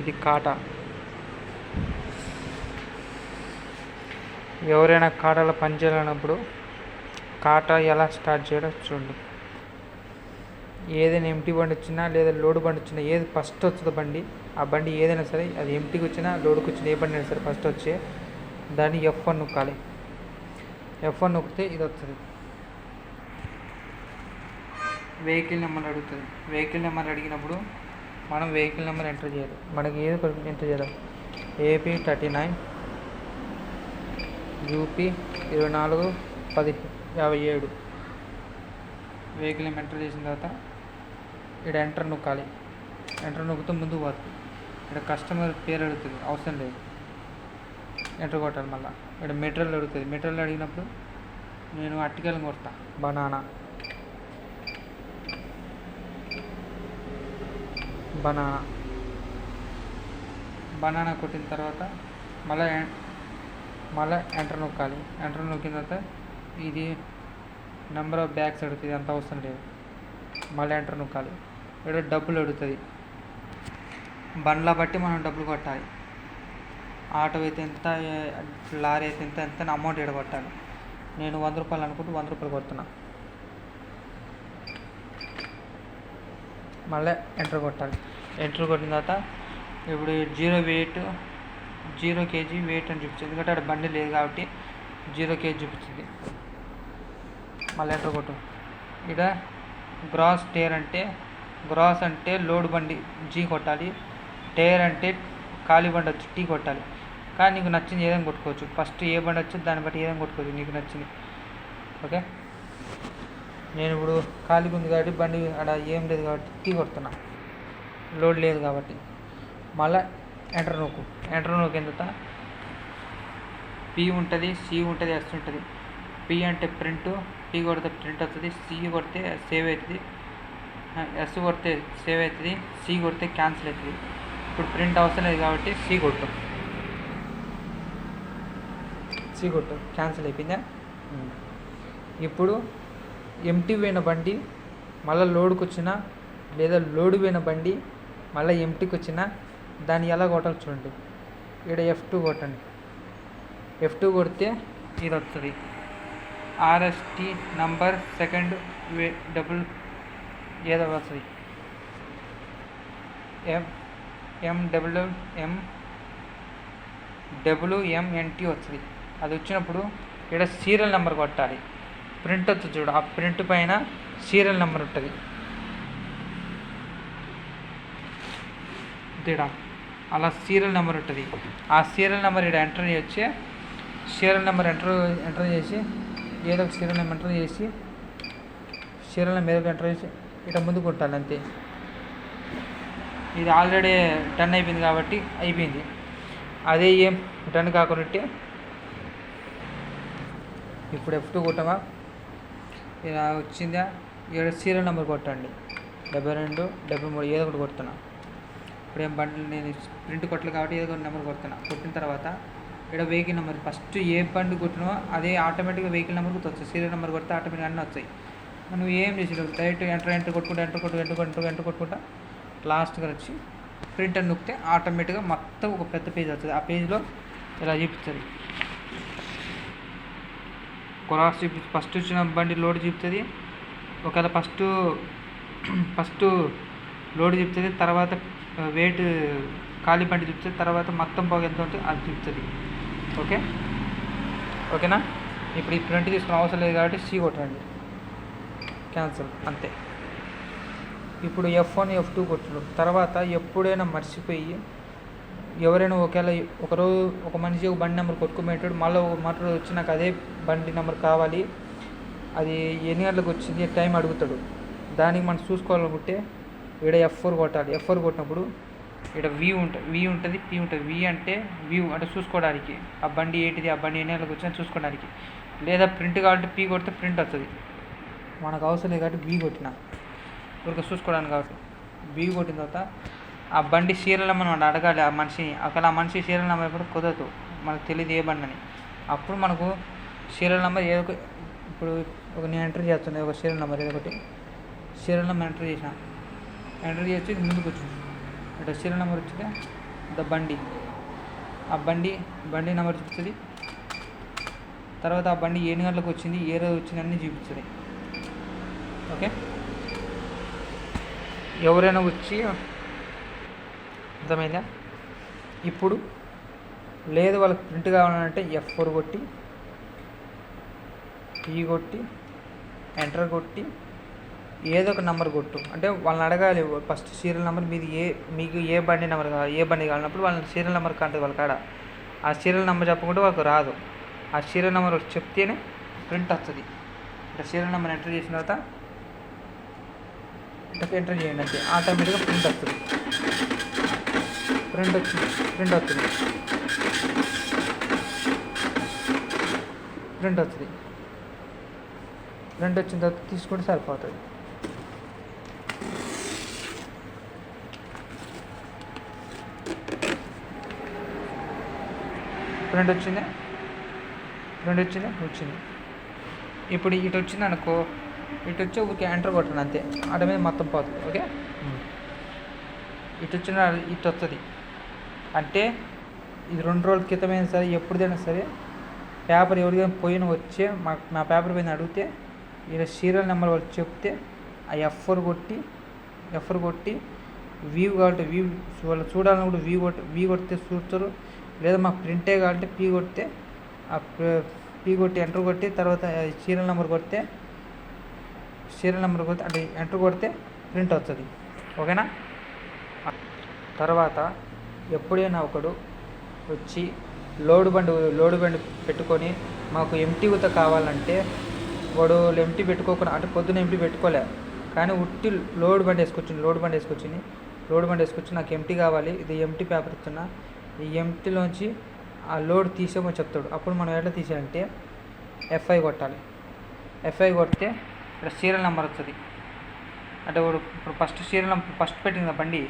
ఇది కాటా. ఎవరైనా కాటాలో పని చేయాలన్నప్పుడు కాటా ఎలా స్టార్ట్ చేయడం చూడండి. ఏదైనా ఎంటీ బండి వచ్చినా లేదా లోడ్ బండి వచ్చినా ఏది ఫస్ట్ వస్తుందో బండి, ఆ బండి ఏదైనా సరే, అది ఎంటీకి వచ్చినా లోడ్కి వచ్చినా ఏ బండి అయినా సరే ఫస్ట్ వచ్చే దాన్ని F1 నొక్కాలి. F1 నొక్కితే ఇది వస్తుంది. వెహికల్ నెంబర్ అడుగుతుంది. వెహికల్ నెంబర్ అడిగినప్పుడు మనం వెహికల్ నెంబర్ ఎంటర్ చేయాలి. మనకి ఏది ఎంటర్ చేద్దాం. AP 39 UP 24 1057 vehicle number enter చేసిన తర్వాత ఇక్కడ ఎంటర్ నొక్కాలి. ఎంటర్ నొక్కితే ముందుకు పోతుంది. ఇక్కడ కస్టమర్ పేరు అడుగుతుంది, అవసరం లేదు, ఎంటర్ కొట్టాలి. మళ్ళీ ఇక్కడ మెటీరియల్ అడుగుతుంది. మెటీరియల్ అడిగినప్పుడు నేను అరటికాయలు కొడతా, బనానా కొట్టిన తర్వాత మళ్ళీ ఎంటర్ నొక్కాలి. ఎంటర్ నొక్కిన తర్వాత ఇది నెంబర్ ఆఫ్ బ్యాగ్స్ అడుగుతుంది, అంత అవసరం లేదు. మళ్ళీ ఎంటర్ నొక్కాలి. ఇక్కడ డబ్బులు అడుగుతుంది. బండ్ల బట్టి మనం డబ్బులు కొట్టాలి. ఆటో అయితే ఎంత, లారీ అయితే ఎంత అమౌంట్ ఇక్కడ కొట్టాలి. నేను 100 రూపాయలు అనుకుంటూ 100 రూపాయలు కొడుతున్నా. మళ్ళీ ఎంటర్ కొట్టాలి. ఎంటర్ కొట్టిన తర్వాత ఇప్పుడు 0 kg వెయిట్ అని చూపించింది, ఎందుకంటే అక్కడ బండి లేదు కాబట్టి 0 kg చూపించింది. మళ్ళీ ఎంటర్ కొట్టు. ఇక్కడ గ్రాస్ అంటే లోడ్ బండి G కొట్టాలి. టైర్ అంటే ఖాళీ బండి వచ్చి T కొట్టాలి. కానీ నీకు నచ్చింది ఏదైనా కొట్టుకోవచ్చు. ఫస్ట్ ఏ బండి వచ్చింది దాన్ని బట్టి ఏదైనా కొట్టుకోవచ్చు నీకు నచ్చింది. ఓకే, నేను ఇప్పుడు ఖాళీగా ఉంది కాబట్టి బండి అక్కడ ఏం లేదు కాబట్టి T కొడుతున్నా, లోడ్ లేదు కాబట్టి. మళ్ళీ ఎంటర్ నొక్కు. ఎంటర్ నొక్కిన తర్వాత P ఉంటుంది, C ఉంటుంది, S ఉంటుంది. P అంటే ప్రింట్, P కొడితే ప్రింట్ వస్తుంది, C కొడితే సేవ్ అవుతుంది, S కొడితే సేవ్ అవుతుంది, C కొడితే క్యాన్సిల్ అవుతుంది. ఇప్పుడు ప్రింట్ అవసరం లేదు కాబట్టి C కొట్టు. క్యాన్సిల్ అయిపోయిందా? ఇప్పుడు ఎంటీ పోయిన బండి మళ్ళీ లోడ్కి వచ్చినా లేదా లోడ్ పోయిన బండి మళ్ళీ ఎంటీకి వచ్చినా దాన్ని ఎలా కొట్టాలి చూడండి. ఇక్కడ F2 కొట్టండి. F2 కొడితే ఇది వస్తుంది. RST నంబర్ సెకండ్ డబుల్ ఏదో వస్తుంది, MWMNT వస్తుంది. అది వచ్చినప్పుడు ఇక్కడ సీరియల్ నెంబర్ కొట్టాలి. ప్రింట్ వస్తుంది చూడు, ఆ ప్రింట్ పైన సీరియల్ నెంబర్ ఉంటుంది. అలా సీరియల్ నెంబర్ ఉంటుంది. ఆ సీరియల్ నెంబర్ ఇక్కడ ఎంటర్ చేయొచ్చి సీరియల్ నెంబర్ ఎంటర్ చేసి ఏదో ఒక సీరియల్ నెంబర్ ఎంటర్ చేసి ఇట్లా ముందు కొట్టాలి అంతే. ఇది ఆల్రెడీ డన్ అయిపోయింది కాబట్టి అయిపోయింది. అదే ఏం డన్ కాకుండా ఇప్పుడు F2 కొట్టమా, ఇలా వచ్చిందా, ఇక్కడ సీరియల్ నెంబర్ కొట్టండి. 72 73 ఏదో ఒకటి కొడుతున్నా. ఇప్పుడు ఏం బండి నేను ప్రింట్ కొట్టలేదు కాబట్టి ఏదో ఒక నెంబర్ కొడుతున్నా. కొట్టిన తర్వాత ఇక్కడ వెహికల్ నెంబర్ ఫస్ట్ ఏ బండి కొట్టినో అదే ఆటోమేటిక్గా వెహికల్ నెంబర్ వస్తుంది. సీరియల్ నెంబర్ కొడితే ఆటోమేటిక్గా అన్నీ వస్తాయి. మనం ఏం చేసేది డైరెక్ట్ ఎంటర్ కొట్టుకుంటా లాస్ట్గా వచ్చి ప్రింట్ అని నొక్కితే ఆటోమేటిక్గా మొత్తం ఒక పెద్ద పేజ్ వస్తుంది. ఆ పేజ్లో ఇలా చూపిస్తుంది. క్రాస్ చూపిస్తుంది. ఫస్ట్ వచ్చిన బండి లోడ్ చూపుతుంది. ఒకవేళ ఫస్ట్ లోడ్ చెప్తుంది, తర్వాత వెయిట్ ఖాళీ బండి చూపుతుంది, తర్వాత మొత్తం పొగ ఎంత ఉంటుంది అది చూపుతుంది. ఓకేనా? ఇప్పుడు ఈ ప్రింట్ తీసుకునే అవసరం లేదు కాబట్టి C కొట్టండి, క్యాన్సిల్ అంతే. ఇప్పుడు F1 F2 కొట్టు. తర్వాత ఎప్పుడైనా మర్చిపోయి ఎవరైనా ఒకవేళ ఒకరోజు ఒక మనిషి ఒక బండి నెంబర్ కొట్టుకోమేటాడు, మళ్ళీ ఒక రోజు వచ్చి నాకు అదే బండి నెంబర్ కావాలి, అది ఎన్ని గంటలకు వచ్చింది టైం అడుగుతాడు. దానికి మనం చూసుకోవాలనుకుంటే ఇక్కడ F4 కొట్టాలి. F4 కొట్టినప్పుడు ఇక్కడ V ఉంటుంది, P ఉంటుంది. V అంటే వ్యూ అంటే చూసుకోవడానికి, ఆ బండి ఏంటిది, ఆ బండి ఎన్ని గంటలకు వచ్చినా చూసుకోవడానికి. లేదా ప్రింట్ కావాలంటే P కొడితే ప్రింట్ వస్తుంది. మనకు అవసరం లేదు కాబట్టి V కొట్టిన ఊరికి చూసుకోవడానికి కాబట్టి. V కొట్టిన తర్వాత ఆ బండి సీరియల్ నెంబర్ మనం అడగాలి ఆ మనిషిని. ఒకవేళ ఆ మనిషి సీరియల్ నెంబర్ ఎప్పుడు కుదరదు, మనకు తెలియదు ఏ బండి అని. అప్పుడు మనకు సీరియల్ నెంబర్ ఏదో ఇప్పుడు నేను ఎంటర్ చేస్తున్నాను ఒక సీరియల్ నెంబర్, ఏదో ఒకటి సీరియల్ నెంబర్ ఎంటర్ చేసి ముందుకు వచ్చింది. ఇక్కడ సీరియల్ నెంబర్ వచ్చిందే బండి, ఆ బండి నెంబర్ చూపిస్తుంది. తర్వాత ఆ బండి ఎన్ని గంటలకు వచ్చింది, ఏ రోజు వచ్చింది అన్నీ చూపిస్తుంది. ఓకే, ఎవరైనా వచ్చి అర్థమైందా? ఇప్పుడు లేదు వాళ్ళకి ప్రింట్ కావాలంటే F4 కొట్టి, ఈ కొట్టి, ఎంటర్ కొట్టి, ఏదో ఒక నెంబర్ కొట్టు. అంటే వాళ్ళని అడగాలి ఫస్ట్ సీరియల్ నెంబర్ మీకు ఏ బండి నెంబర్ కావాలి, ఏ బండి కావాలన్నప్పుడు వాళ్ళని సీరియల్ నెంబర్ కంటే వాళ్ళ కాడ ఆ సీరియల్ నెంబర్ చెప్పకుండా వాళ్ళకి రాదు. ఆ సీరియల్ నెంబర్ చెప్తేనే ప్రింట్ వస్తుంది. అంటే సీరియల్ నెంబర్ ఎంటర్ చేసిన తర్వాత ఎంటర్ చేయండి అంతే, ఆటోమేటిక్గా ప్రింట్ వస్తుంది. ప్రింట్ వస్తుంది. ప్రింట్ వచ్చిన తర్వాత తీసుకుంటే సరిపోతుంది. ప్రింట్ వచ్చింది. ఇప్పుడు ఇటు వచ్చింది అనుకో, ఇటు వచ్చి ఊరికి ఎంటర్ కొట్టండి అంతే, ఆట మీద మొత్తం పోతుంది. ఓకే, ఇటు వస్తుంది. అంటే ఇది 2 రోజుల క్రితమైనా సరే, ఎప్పుడైనా సరే పేపర్ ఎవరికైనా వచ్చే నా పేపర్ పైన అడిగితే ఇలా సీరియల్ నెంబర్ వాళ్ళు చెప్తే ఆ F4 కొట్టి వ్యూ కావాలంటే వ్యూ వాళ్ళు చూడాలని కూడా వ్యూ కొడితే చూస్తారు. లేదా మాకు ప్రింటే కావాలంటే పీ కొడితే ఎంటర్ కొట్టి తర్వాత సీరియల్ నెంబర్ కొడితే అంటే ఎంటర్ కొడితే ప్రింట్ వస్తుంది. ఓకేనా? తర్వాత ఎప్పుడైనా ఒకడు వచ్చి లోడ్ బండి పెట్టుకొని మాకు ఎంటీ ఉత కావాలంటే వాడు ఎంటీ పెట్టుకోకుండా, అంటే పొద్దున ఎంటీ పెట్టుకోలే కానీ ఉట్టి లోడ్ బండి వేసుకొచ్చి నాకు ఎంటీ కావాలి, ఇది ఎంటీ పేపర్ ఇస్తున్నా, ఈ ఎంటీలోంచి ఆ లోడ్ తీసేమని చెప్తాడు. అప్పుడు మనం ఎట్లా తీసేయాలంటే F5 కొట్టాలి. F5 కొడితే ఇక్కడ సీరియల్ నెంబర్ వస్తుంది. అంటే వాడు ఇప్పుడు ఫస్ట్ పెట్టింది బండి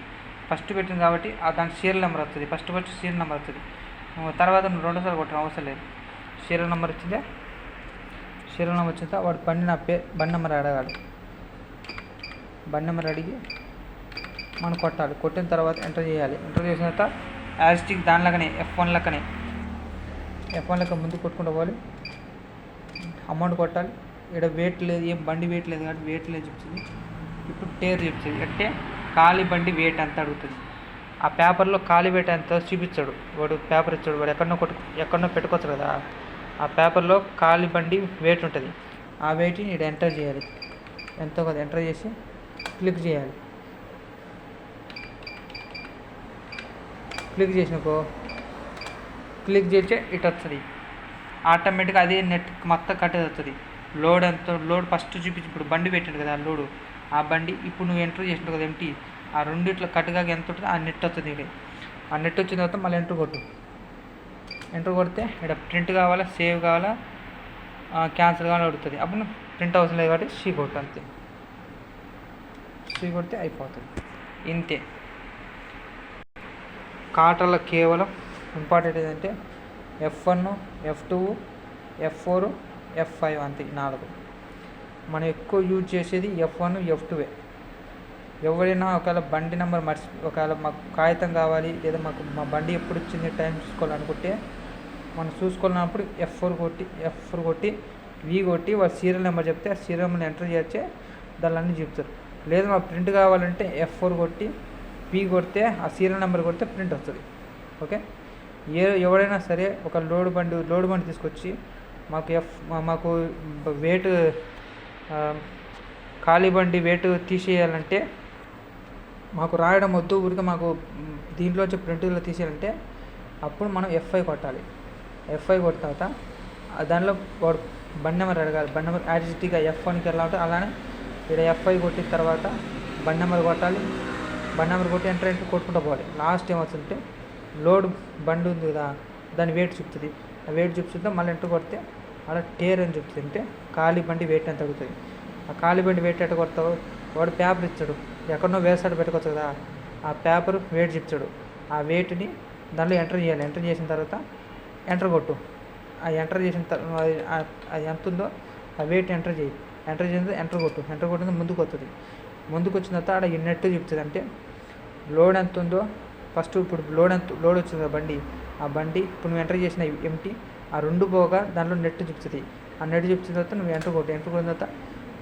ఫస్ట్ పెట్టింది కాబట్టి దానికి సీరియల్ నెంబర్ వస్తుంది. ఫస్ట్ సీరియల్ నెంబర్ వస్తుంది. తర్వాత నువ్వు 2సార్లు కొట్టడం అవసరం లేదు. సీరియల్ నెంబర్ వచ్చిందా, సీరియల్ నెంబర్ వచ్చిందా వాడు బండి నెంబర్ అడగాలి. బండి నెంబర్ అడిగి మనం కొట్టాలి. కొట్టిన తర్వాత ఎంటర్ చేయాలి. ఎంటర్ చేసిన తర్వాత యాజ్టిక్ దానిలాగానే F1 లెక్క ముందు కొట్టుకుంటూ పోవాలి. అమౌంట్ కొట్టాలి. ఇక్కడ వెయిట్ లేదు, ఏం బండి వెయిట్ లేదు కాబట్టి వెయిట్ లేదు చెప్తుంది. ఇప్పుడు టేర్ చెప్తుంది. అంటే ఖాళీ బండి వెయిట్ ఎంత అడుగుతుంది. ఆ పేపర్లో ఖాళీ వెయిట్ ఎంత చూపించాడు వాడు. పేపర్ ఇచ్చాడు వాడు, ఎక్కడో పెట్టుకోవచ్చు కదా. ఆ పేపర్లో ఖాళీ బండి వెయిట్ ఉంటుంది. ఆ వెయిట్ని ఇక్కడ ఎంటర్ చేయాలి. ఎంతో కదా ఎంటర్ చేసి క్లిక్ చేయాలి. క్లిక్ చేస్తే ఇటు వస్తుంది. ఆటోమేటిక్గా అదే నెట్ మొత్తం కట్టేది వస్తుంది. లోడ్ ఫస్ట్ చూపించి ఇప్పుడు బండి పెట్టాడు కదా ఆ బండి ఇప్పుడు నువ్వు ఎంటర్ చేసినావు కదా ఎంటీ, ఆ రెండిట్లో కట్టుగా ఎంత ఉంటుంది ఆ నెట్ వస్తుంది. ఆ నెట్ వచ్చిన తర్వాత మళ్ళీ ఎంటర్ కొడితే ఇక్కడ ప్రింట్ కావాలా, సేవ్ కావాలా, క్యాన్సిల్ కావాలని అడుగుతుంది. అప్పుడు ప్రింట్ అవసరం లేదు కాబట్టి C కొట్టు అంతే. C కొడితే అయిపోతుంది. ఇంతే. కాటర్లో కేవలం ఇంపార్టెంట్ ఏంటంటే F1, F2, F4, F5 అంతే 4. మనం ఎక్కువ యూజ్ చేసేది F1, F2. ఎవరైనా ఒకవేళ బండి నెంబర్ ఒకవేళ మాకు కాగితం కావాలి లేదా మా బండి ఎప్పుడు వచ్చింది టైం చూసుకోవాలనుకుంటే మనం చూసుకోవాలన్నప్పుడు F4 కొట్టి V కొట్టి వాళ్ళ సీరియల్ నెంబర్ చెప్తే ఆ సీరియల్ నెంబర్ని ఎంటర్ చేయొచ్చే దాన్ని అన్నీ చెప్తారు. లేదా మా ప్రింట్ కావాలంటే F4 కొట్టి P కొడితే ఆ సీరియల్ నెంబర్ కొడితే ప్రింట్ వస్తుంది. ఓకే, ఎవరైనా సరే ఒక లోడ్ బండి తీసుకొచ్చి మాకు వెయిట్ ఖాళీ బండి వెయిట్ తీసేయాలంటే మాకు రాయడం వద్దు, ఊరికే మాకు దీంట్లో వచ్చి ప్రింట్లో తీసేయాలంటే అప్పుడు మనం F5 కొట్టాలి. F5 కొట్టిన తర్వాత దానిలో వాడు బండి నెంబర్ అడగాలి. బండి నెంబర్ యాజిటీగా F1కి ఎలా ఉంటుంది అలానే ఇక్కడ F5 కొట్టిన తర్వాత బండి నెంబర్ కొట్టాలి. బండి నెంబర్ కొట్టి ఎంటర్ కొట్టుకుంటూ పోవాలి. లాస్ట్ ఏమవుతుందంటే లోడ్ బండి ఉంది కదా దాని వెయిట్ చూపుతుంది. ఆ వెయిట్ చూపుతుంటే మళ్ళీ ఎంటర్ కొడితే అలా టేర్ అని చెప్తుంది. అంటే ఖాళీ బండి వెయిట్ ఎంత తగ్గుతుంది. ఆ ఖాళీ బండి వెయిట్ ఎట్ట కొడతావు, వాడు పేపర్ ఇచ్చాడు ఎక్కడనో వేసాడు పెట్టుకోవచ్చు కదా, ఆ పేపర్ వెయిట్ చెప్తాడు. ఆ వెయిట్ని దానిలో ఎంటర్ చేయాలి. ఎంటర్ చేసిన తర్వాత ఎంటర్ కొట్టు. ఆ ఎంటర్ చేసిన అది ఎంత ఉందో ఆ వెయిట్ ఎంటర్ చేయి. ఎంటర్ చేసిన ఎంటర్ కొట్టింది ముందుకు వస్తుంది. ముందుకు వచ్చిన తర్వాత ఆడ ఈ నెట్ చెప్తుంది. అంటే లోడ్ ఎంత ఉందో ఫస్ట్ ఇప్పుడు లోడ్ వచ్చింది కదా బండి, ఆ బండి ఇప్పుడు నువ్వు ఎంటర్ చేసిన ఎంటీ ఆ 2 పోగా దాంట్లో నెట్ చూపుతుంది. ఆ నెట్ చూపించిన తర్వాత నువ్వు ఎంటర్ కొట్టిన తర్వాత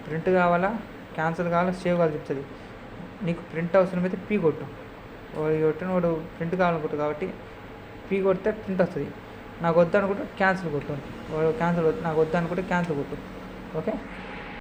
ప్రింట్ కావాలా, క్యాన్సిల్ కావాలా, సేవ్ కావాలి చెప్తుంది. నీకు ప్రింట్ అవసరమైతే పీ కొట్టు. వాడు ప్రింట్ కావాలనుకుంటు కాబట్టి పీ కొడితే ప్రింట్ వస్తుంది. నాకు వద్దు అనుకుంటే క్యాన్సిల్ కొట్టు. నాకు వద్దు అనుకుంటే క్యాన్సిల్ కొట్టు. ఓకే.